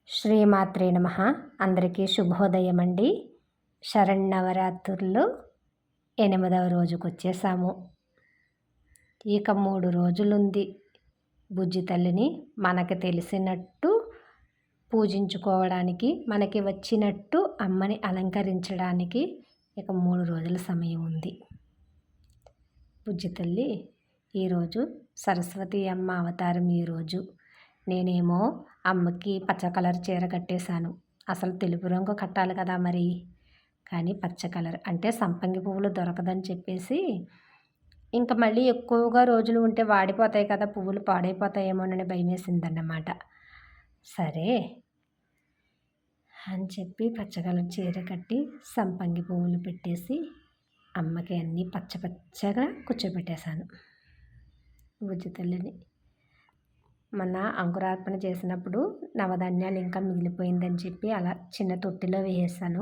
శ్రీమాత్రే నమః. అందరికీ శుభోదయం అండి. శరన్నవరాత్రుల్లో 8వ రోజుకు వచ్చేసాము. ఇక 3 రోజులుంది బుజ్జి తల్లిని మనకి తెలిసినట్టు పూజించుకోవడానికి, మనకి వచ్చినట్టు అమ్మని అలంకరించడానికి ఇక 3 రోజుల సమయం ఉంది. బుజ్జి తల్లి ఈరోజు సరస్వతి అమ్మ అవతారం. ఈరోజు నేనేమో అమ్మకి పచ్చ కలర్ చీర కట్టేశాను. అసలు తెలుపు రంగు కట్టాలి కదా మరి, కానీ పచ్చ కలర్ అంటే సంపంగి పువ్వులు దొరకదని చెప్పేసి, ఇంకా మళ్ళీ ఎక్కువగా రోజులు ఉంటే వాడిపోతాయి కదా, పువ్వులు పాడైపోతాయేమోనని భయం వేసిందన్నమాట. సరే అని చెప్పి పచ్చ కలర్ చీర కట్టి సంపంగి పువ్వులు పెట్టేసి అమ్మకి అన్నీ పచ్చ పచ్చగా కూర్చోబెట్టేశాను బుజ్జి తల్లిని. మొన్న అంకురార్పణ చేసినప్పుడు నవధాన్యాలు ఇంకా మిగిలిపోయిందని చెప్పి అలా చిన్న తొట్టిలో వేసాను.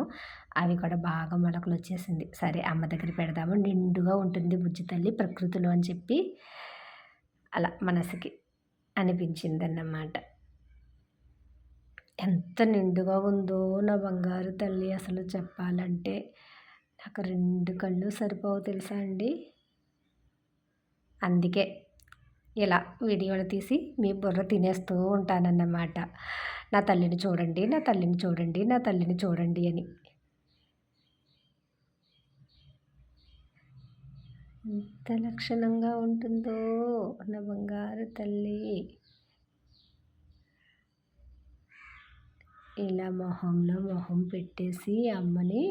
అవి కూడా బాగా మొలకలు వచ్చేసింది. సరే అమ్మ దగ్గర పెడదాము, నిండుగా ఉంటుంది బుజ్జి తల్లి ప్రకృతిలో అని చెప్పి అలా మనసుకి అనిపించిందన్నమాట. ఎంత నిండుగా ఉందో నా బంగారు తల్లి, అసలు చెప్పాలంటే నాకు 2 కళ్ళు సరిపోవు తెలుసా అండి. అందుకే ఇలా వీడియోలు తీసి మీ బుర్ర తినేస్తూ ఉంటానన్నమాట. నా తల్లిని చూడండి, నా తల్లిని చూడండి, నా తల్లిని చూడండి అని. ఎంత లక్షణంగా ఉంటుందో నా బంగారు తల్లి. ఇలా మొహంలో మొహం పెట్టేసి అమ్మని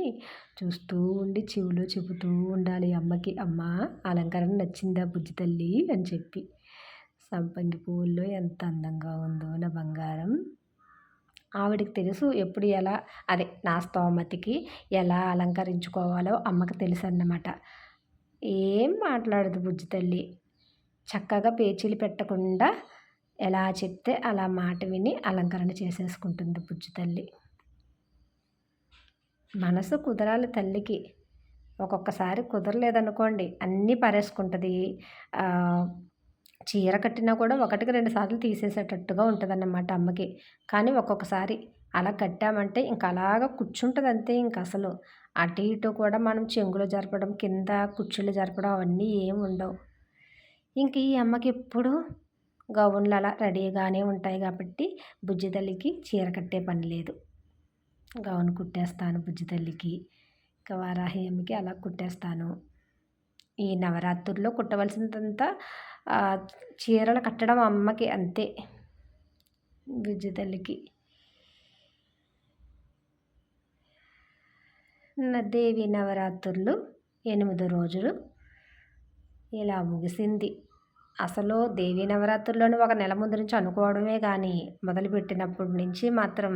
చూస్తూ ఉండి చెవిలో చెబుతూ ఉండాలి అమ్మకి, అమ్మ అలంకరణ నచ్చిందా బుజ్జి తల్లి అని చెప్పి. సంపంగి పువ్వుల్లో ఎంత అందంగా ఉందో నా బంగారం. ఆవిడకి తెలుసు ఎప్పుడు ఎలా, అదే నా స్తోమతికి ఎలా అలంకరించుకోవాలో అమ్మకి తెలుసు అన్నమాట. ఏం మాట్లాడదు బుజ్జి తల్లి, చక్కగా పేచీలు పెట్టకుండా ఎలా చెప్తే అలా మాట విని అలంకరణ చేసేసుకుంటుంది బుజ్జి తల్లి. మనసు కుదరాలి తల్లికి. ఒక్కొక్కసారి కుదరలేదనుకోండి అన్నీ పారేసుకుంటుంది. చీర కట్టినా కూడా 1కి 2 సార్లు తీసేసేటట్టుగా ఉంటుందన్నమాట అమ్మకి. కానీ ఒక్కొక్కసారి అలా కట్టామంటే ఇంకా అలాగా కూర్చుంటుంది అంతే. ఇంక అసలు అటు ఇటు కూడా మనం చెంగులు జరపడం, కింద కుచ్చులు జరపడం అవన్నీ ఏమి ఉండవు. ఇంక ఈ అమ్మకి ఎప్పుడు గౌన్లు అలా రెడీగానే ఉంటాయి కాబట్టి బుజ్జి తల్లికి చీర కట్టే పని లేదు. గౌన్ కుట్టేస్తాను బుజ్జి తల్లికి, ఇంకా వారాహి అమ్మకి అలా కుట్టేస్తాను. ఈ నవరాత్రుల్లో కుట్టవలసినంతా చీరలు కట్టడం అమ్మకి అంతే, బుజ్జి తల్లికి. దేవి నవరాత్రులు 8 రోజులు ఇలా ముగిసింది. అసలు దేవీ నవరాత్రుల్లోని 1 నెల ముందు నుంచి అనుకోవడమే కానీ మొదలుపెట్టినప్పటి నుంచి మాత్రం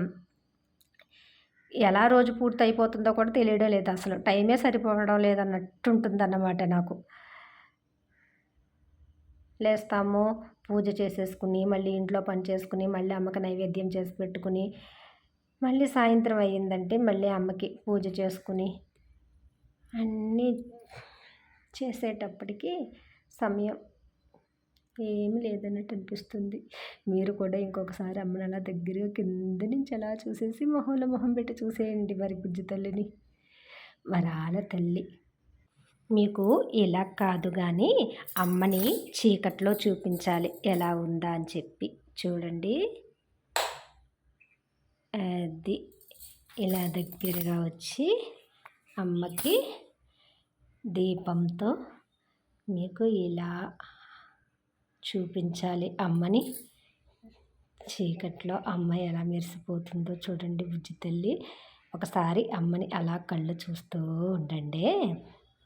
ఎలా రోజు పూర్తి అయిపోతుందో కూడా తెలియడం లేదు. అసలు టైమే సరిపోవడం లేదన్నట్టు ఉంటుందన్నమాట నాకు. లేస్తాము, పూజ చేసేసుకుని మళ్ళీ ఇంట్లో పని చేసుకుని మళ్ళీ అమ్మకి నైవేద్యం చేసి పెట్టుకుని మళ్ళీ సాయంత్రం అయ్యిందంటే మళ్ళీ అమ్మకి పూజ చేసుకుని అన్నీ చేసేటప్పటికి సమయం ఏమి లేదన్నట్టు అనిపిస్తుంది. మీరు కూడా ఇంకొకసారి అమ్మని అలా దగ్గరగా కింద నుంచి అలా చూసేసి మొహంలో మొహం పెట్టి చూసేయండి మరి బుజ్జి తల్లిని. వరాల తల్లి. మీకు ఇలా కాదు కానీ అమ్మని చీకట్లో చూపించాలి ఎలా ఉందా అని చెప్పి. చూడండి, అది ఇలా దగ్గరగా వచ్చి అమ్మకి దీపంతో మీకు ఇలా చూపించాలి అమ్మని. చీకట్లో అమ్మ ఎలా మెరిసిపోతుందో చూడండి బుజ్జి తల్లి. ఒకసారి అమ్మని అలా కళ్ళు చూస్తూ ఉండండి,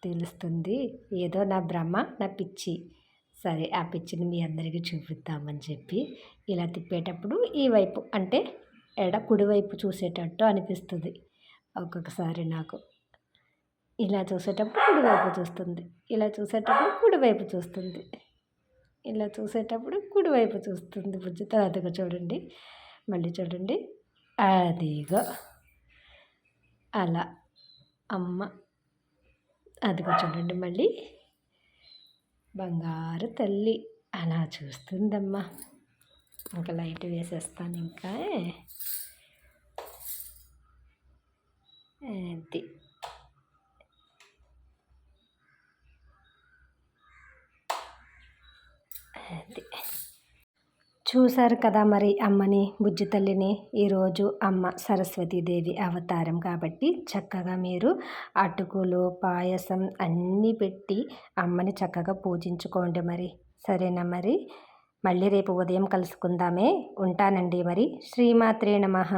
తెలుస్తుంది. ఏదో నా భ్రమ, నా పిచ్చి. సరే ఆ పిచ్చిని మీ అందరికీ చూపిద్దామని చెప్పి ఇలా తిప్పేటప్పుడు ఈ వైపు అంటే కుడివైపు చూసేటట్టు అనిపిస్తుంది ఒక్కొక్కసారి నాకు. ఇలా చూసేటప్పుడు కుడివైపు చూస్తుంది, ఇలా చూసేటప్పుడు కుడివైపు చూస్తుంది, ఇలా చూసేటప్పుడు కుడివైపు చూస్తుంది బుజ్జి. అదిగో చూడండి, మళ్ళీ చూడండి, అదిగో అలా అమ్మ. అదిగో చూడండి మళ్ళీ బంగారు తల్లి అలా చూస్తుందమ్మా. ఇంకా లైట్ వేసేస్తాను. ఇంకా అది. చూశారు కదా మరి అమ్మని, బుజ్జి తల్లిని. ఈరోజు అమ్మ సరస్వతీదేవి అవతారం కాబట్టి చక్కగా మీరు అటుకులు, పాయసం అన్నీ పెట్టి అమ్మని చక్కగా పూజించుకోండి మరి. సరేనా మరి? మళ్ళీ రేపు ఉదయం కలుసుకుందామే. ఉంటానండి మరి. శ్రీమాత్రే నమః.